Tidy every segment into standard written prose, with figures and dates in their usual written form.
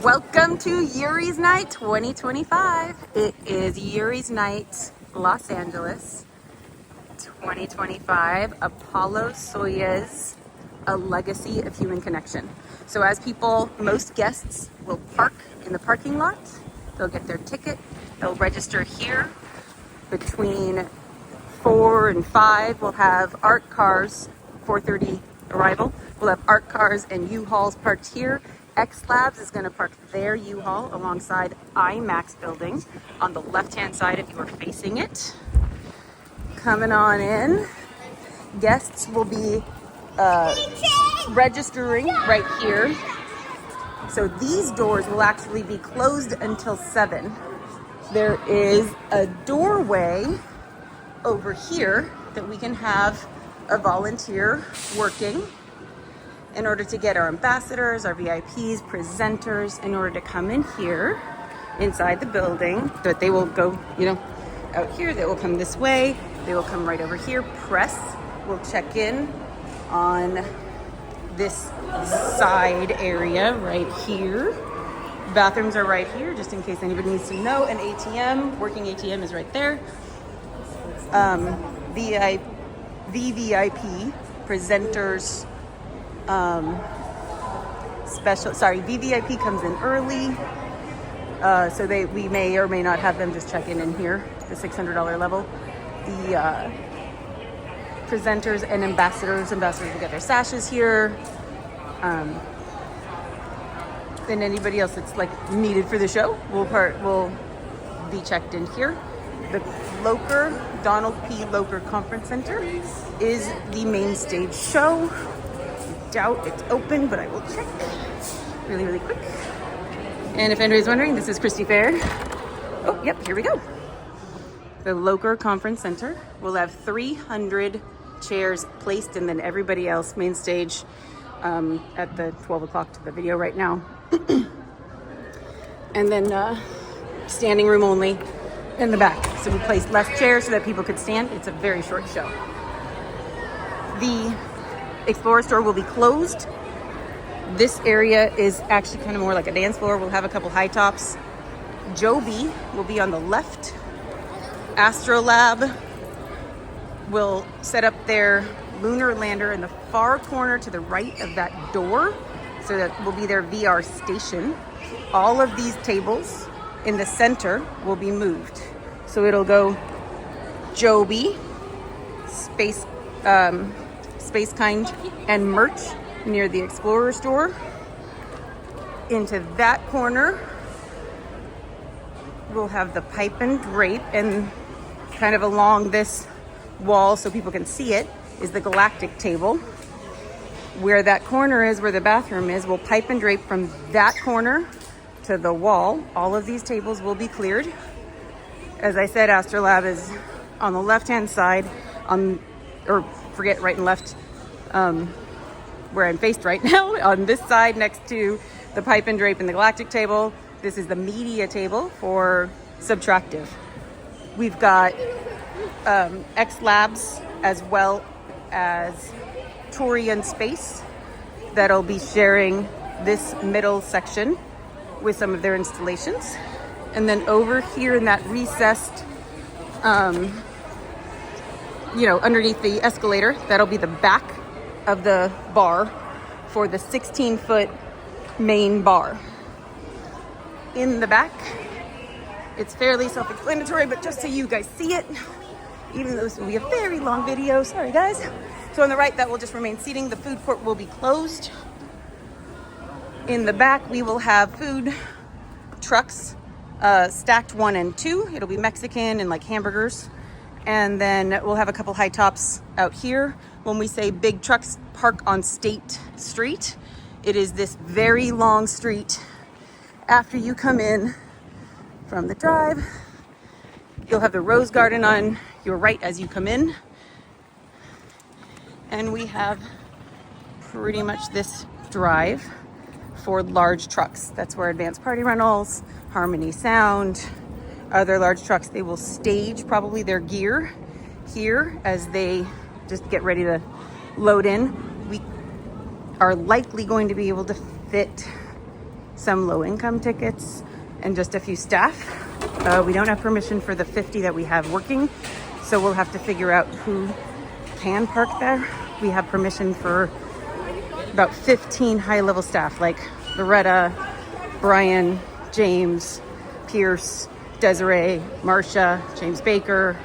Welcome to Yuris Night 2025. It is Yuris Night Los Angeles 2025, Apollo-Soyuz, a legacy of human connection. So as most guests will park in the parking lot, they'll get their ticket, they'll register here. Between 4 and 5, we'll have art cars, 4:30 arrival. We'll have art cars and U-Hauls parked here. ExLabs is going to park their U-Haul alongside Imax building on the left-hand side if you are facing it. Coming on in, guests will be registering right here. So these doors will actually be closed until 7. There is a doorway over here that we can have a volunteer working in order to get our ambassadors, our VIPs, presenters, in order to come in here inside the building. But they will go, out here. They will come this way. They will come right over here. Press will check in on this side area right here. Bathrooms are right here, just in case anybody needs to know. An ATM, working ATM is right there. VVIP presenters. VVIP comes in early, so we may or may not have them just check in here, the $600 level. The presenters and ambassadors will get their sashes here. Then anybody else that's needed for the show will be checked in here. The Donald P. Loker Conference Center is the main stage show. Doubt it's open, but I will check really quick. And if anybody's wondering, this is Christy Fair. Oh, yep, here we go. The Loker Conference Center will have 300 chairs placed, and then everybody else main stage at the 12 o'clock to the video right now. And then standing room only in the back. So we placed less chairs so that people could stand. It's a very short show. The Explorer store will be closed. This area is actually kind of more like a dance floor. We'll have a couple high tops. Joby will be on the left. Astrolab will set up their lunar lander in the far corner to the right of that door. So that will be their VR station. All of these tables in the center will be moved. So it'll go Joby, Space Kind, and merch near the Explorer store. Into that corner, we'll have the pipe and drape, and kind of along this wall so people can see it is the Galactic table. Where that corner is, where the bathroom is, we'll pipe and drape from that corner to the wall. All of these tables will be cleared. As I said, Astrolab is on the left-hand side, right and left, where I'm faced right now, on this side next to the pipe and drape and the Galactic table. This is the media table for Subtractive. We've got ExLabs as well as Torian Space that'll be sharing this middle section with some of their installations. And then over here in that recessed, underneath the escalator, that'll be the back of the bar for the 16-foot main bar. In the back, it's fairly self-explanatory, but just so you guys see it, even though this will be a very long video, sorry guys. So on the right, that will just remain seating. The food court will be closed. In the back, we will have food trucks stacked 1 and 2. It'll be Mexican and hamburgers. And then we'll have a couple high tops out here. When we say big trucks park on State Street, it is this very long street. After you come in from the drive, you'll have the Rose Garden on your right as you come in. And we have pretty much this drive for large trucks. That's where Advanced Party Rentals, Harmony Sound, other large trucks, they will stage probably their gear here as they just get ready to load in. We are likely going to be able to fit some low-income tickets, and just a few staff. We don't have permission for the 50 that we have working, so we'll have to figure out who can park there. We have permission for about 15 high-level staff, like Loretta, Brian, James, Pierce, Desiree, Marcia, James Baker,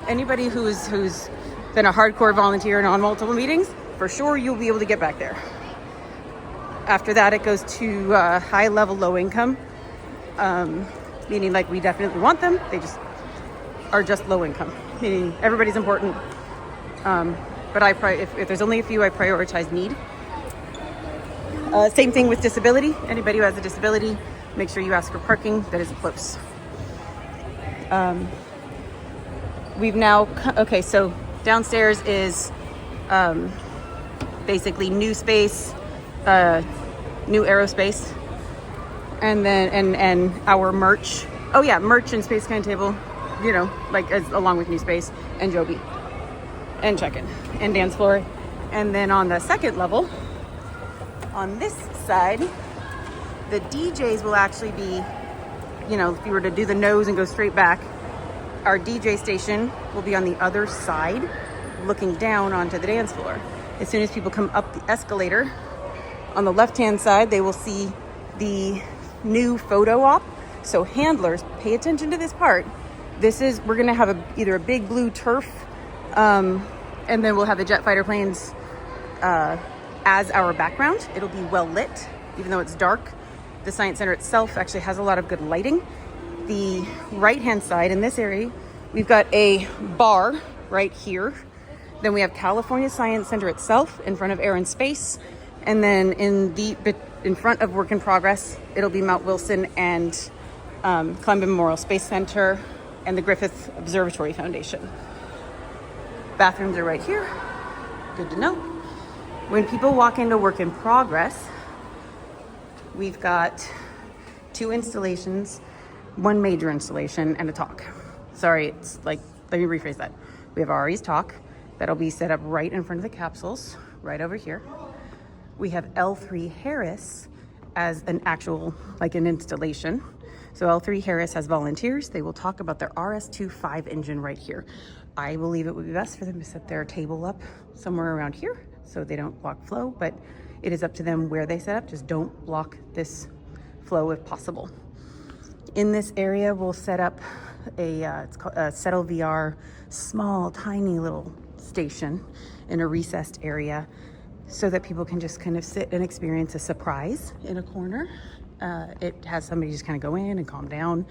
anybody who's been a hardcore volunteer and on multiple meetings, for sure you'll be able to get back there. After that, it goes to high level, low income, meaning like we definitely want them. They just are just low income, meaning everybody's important. But if there's only a few, I prioritize need. Same thing with disability. Anybody who has a disability, make sure you ask for parking that is close. We've now, okay, so downstairs is basically new space, new aerospace, and then and our merch. Oh yeah, merch and space kind table, you know, like along with new space and Joby and check-in and dance floor. And then on the second level, on this side, the DJs will actually be, you know, if you were to do the nose and go straight back, our DJ station will be on the other side, looking down onto the dance floor. As soon as people come up the escalator, on the left-hand side, they will see the new photo op. So handlers, pay attention to this part. We're gonna have either a big blue turf, and then we'll have the jet fighter planes as our background. It'll be well lit, even though it's dark. The Science Center itself actually has a lot of good lighting. The right-hand side in this area, we've got a bar right here. Then we have California Science Center itself in front of Air and Space. And then in front of Work in Progress, it'll be Mount Wilson and Columbia Memorial Space Center and the Griffith Observatory Foundation. Bathrooms are right here. Good to know. When people walk into Work in Progress, we've got 2 installations, 1 major installation, and a talk. Sorry, it's like, let me rephrase that. We have Ari's talk that'll be set up right in front of the capsules, right over here. We have L3 Harris as an actual, like an installation. So L3 Harris has volunteers. They will talk about their RS-25 engine right here. I believe it would be best for them to set their table up somewhere around here so they don't block flow, but it is up to them where they set up. Just don't block this flow if possible. In this area, we'll set up it's called a Settle VR, small, tiny little station in a recessed area so that people can just kind of sit and experience a surprise in a corner. It has somebody just kind of go in and calm down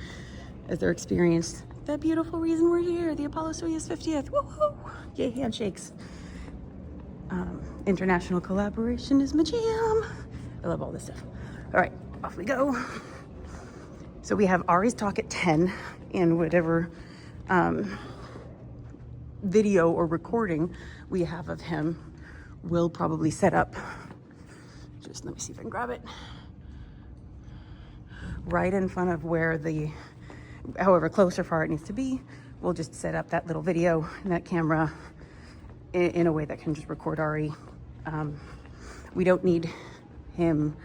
as they're experienced the beautiful reason we're here, the Apollo-Soyuz 50th. Woohoo! Yay, handshakes. International collaboration is my jam. I love all this stuff. All right, off we go. So we have Ari's talk at 10, and whatever video or recording we have of him will probably set up. Just let me see if I can grab it. Right in front of where however close or far it needs to be, we'll just set up that little video and that camera in a way that can just record Ari. We don't need him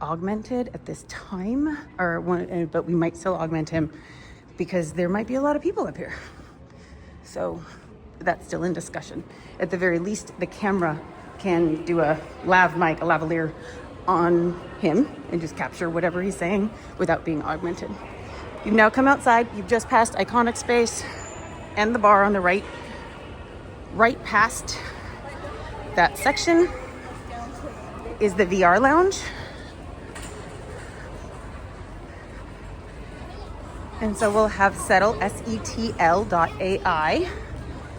augmented at this time, but we might still augment him because there might be a lot of people up here. So that's still in discussion. At the very least, the camera can do a lav mic, a lavalier on him and just capture whatever he's saying without being augmented. You've now come outside. You've just passed Iconic Space and the bar on the right. Right past that section is the VR lounge. And so we'll have Settle, SETL.ai.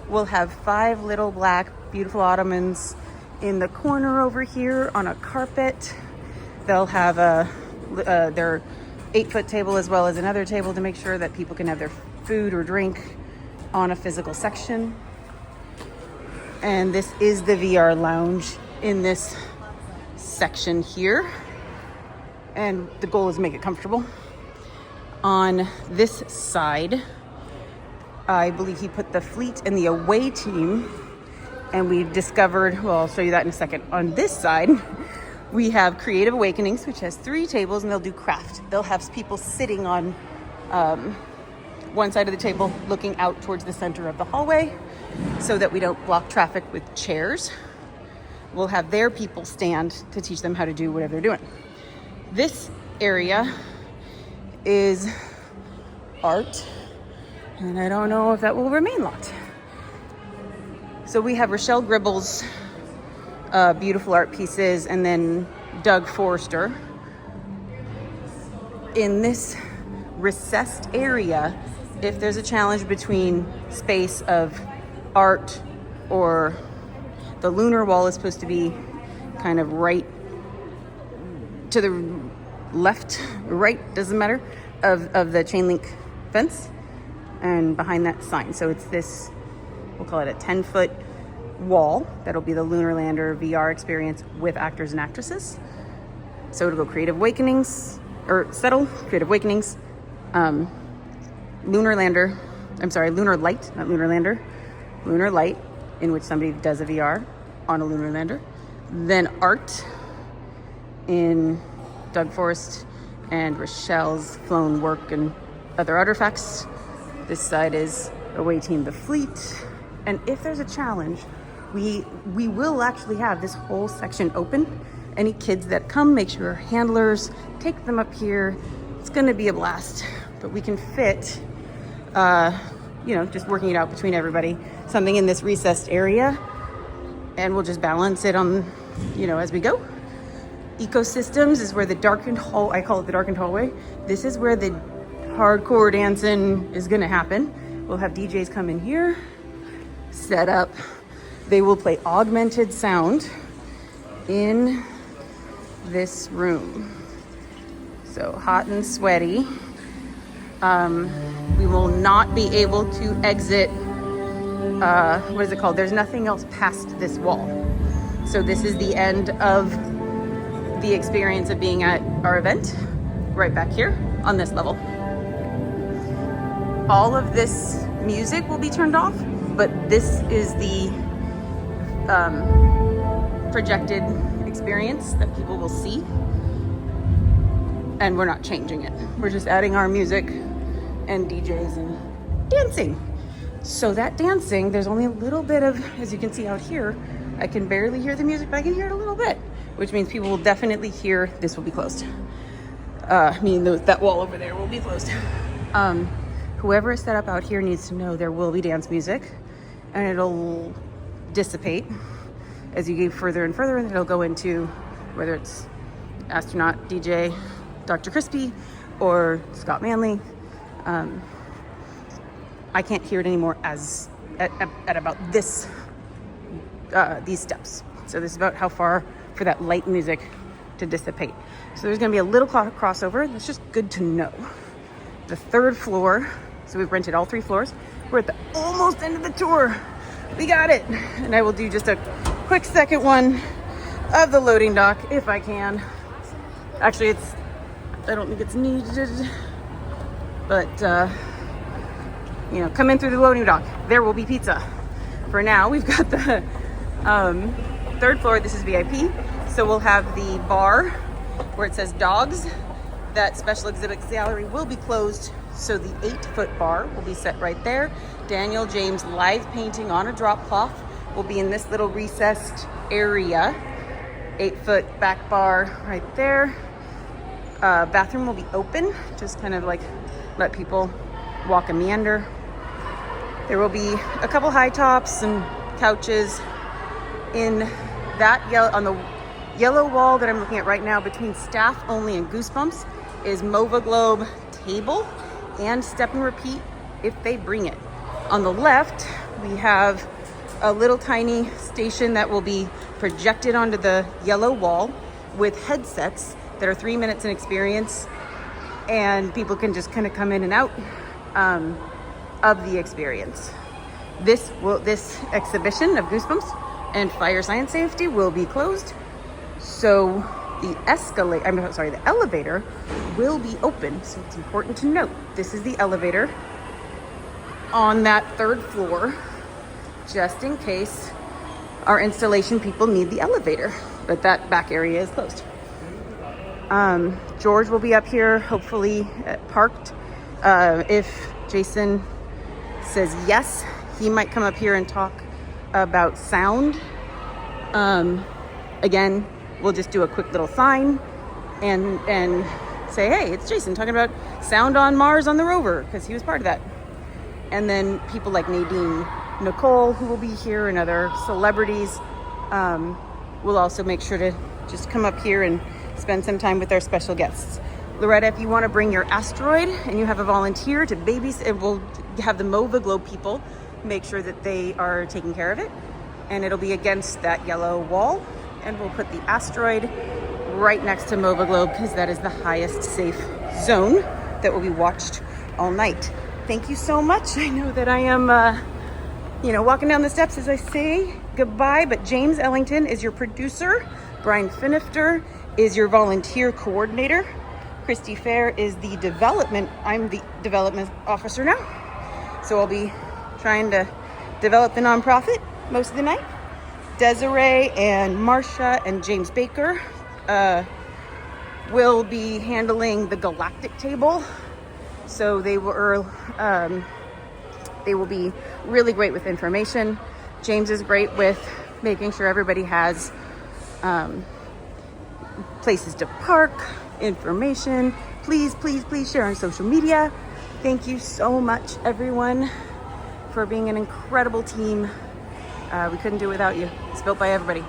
We'll have 5 little black, beautiful ottomans in the corner over here on a carpet. They'll have their 8-foot table as well as another table to make sure that people can have their food or drink on a physical section. And this is the VR lounge in this section here. And the goal is to make it comfortable. On this side, I believe he put the fleet and the away team, and we discovered, well, I'll show you that in a second. On this side, We have Creative Awakenings, which has 3 tables, and they'll do craft. They'll have people sitting on one side of the table looking out towards the center of the hallway so that we don't block traffic with chairs. We'll have their people stand to teach them how to do whatever they're doing. This area is art, and I don't know if that will remain locked. So we have Rochelle Gribble's beautiful art pieces, and then Doug Forrester. In this recessed area, if there's a challenge between space of art or the lunar wall is supposed to be kind of right to the left, right, doesn't matter, of the chain link fence and behind that sign. So it's this, we'll call it a 10-foot wall that'll be the Lunar Lander VR experience with actors and actresses. So it'll go Creative Awakenings, or Settle, Creative Awakenings, Lunar Light, not Lunar Lander, Lunar Light, in which somebody does a VR on a Lunar Lander. Then art in Doug Forrest and Rochelle's flown work and other artifacts. This side is Awaiting the Fleet. And if there's a challenge, we will actually have this whole section open. Any kids that come, make sure handlers take them up here. It's gonna be a blast, but we can fit, just working it out between everybody, something in this recessed area, and we'll just balance it on, as we go. Ecosystems is where the darkened hall, I call it the darkened hallway. This is where the hardcore dancing is gonna happen. We'll have DJs come in here, set up. They will play augmented sound in this room. So hot and sweaty. We will not be able to exit, what is it called? There's nothing else past this wall. So this is the end of the experience of being at our event, right back here on this level. All of this music will be turned off, but this is the projected experience that people will see, and we're not changing it. We're just adding our music and DJs and dancing. So that dancing, there's only a little bit of, as you can see out here, I can barely hear the music, but I can hear it a little bit, which means people will definitely hear this will be closed. That wall over there will be closed. Whoever is set up out here needs to know there will be dance music, and it'll dissipate as you go further and further, and it'll go into whether it's astronaut DJ Dr. Crispy or Scott Manley. I can't hear it anymore as at about this these steps. So this is about how far for that light music to dissipate. So there's going to be a little crossover. That's just good to know. The 3rd floor. So we've rented all 3 floors. We're at the almost end of the tour. We got it. And I will do just a quick second one of the loading dock if I can. Actually, I don't think it's needed, but come in through the loading dock. There will be pizza. For now, we've got the 3rd floor. This is VIP. So we'll have the bar where it says dogs. That special exhibits gallery will be closed. So the 8-foot bar will be set right there. Daniel James live painting on a drop cloth will be in this little recessed area. 8-foot back bar right there. Bathroom will be open, just kind of like let people walk and meander. There will be a couple high tops and couches in that on the yellow wall that I'm looking at right now between staff only and Goosebumps is Mova Globe table and step and repeat if they bring it. On the left, we have a little tiny station that will be projected onto the yellow wall with headsets that are 3 minutes in experience, and people can just kind of come in and out of the experience. This exhibition of Goosebumps and Fire Science Safety will be closed. So the elevator will be open. So it's important to note, this is the elevator on that 3rd floor, just in case our installation people need the elevator. but that back area is closed. George will be up here, hopefully parked. If Jason says yes, he might come up here and talk about sound. Again, we'll just do a quick little sign and say, hey, it's Jason talking about sound on Mars on the rover, because he was part of that. And then people like Nadine Nicole, who will be here, and other celebrities, will also make sure to just come up here and spend some time with our special guests. Loretta, if you want to bring your asteroid and you have a volunteer to babysit, we'll have the MOVA Globe people make sure that they are taking care of it. And it'll be against that yellow wall. And we'll put the asteroid right next to MOVA Globe, because that is the highest safe zone that will be watched all night. Thank you so much. I know that I am, walking down the steps as I say goodbye, but James Ellington is your producer. Brian Finifter is your volunteer coordinator. Christy Fair is the development. I'm the development officer now. So I'll be trying to develop the nonprofit most of the night. Desiree and Marsha and James Baker will be handling the galactic table. So they will be really great with information. James is great with making sure everybody has places to park, information. Please, please, please share on social media. Thank you so much, everyone, for being an incredible team. We couldn't do it without you. It's built by everybody.